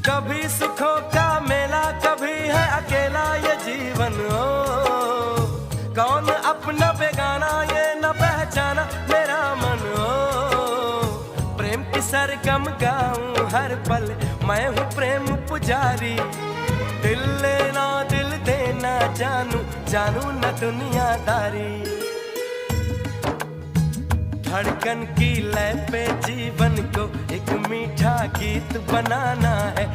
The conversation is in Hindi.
कभी सुखों का मेला, कभी है अकेला ये जीवन। ओ कौन अपना बेगाना, ये न पहचाना मेरा मन। ओ प्रेम की सरगम गाऊं हर पल, मैं हूँ प्रेम पुजारी। दिल लेना दिल देना जानू, जानू न दुनियादारी। धड़कन की लय पे जीवन को एक मीठा गीत बनाना है।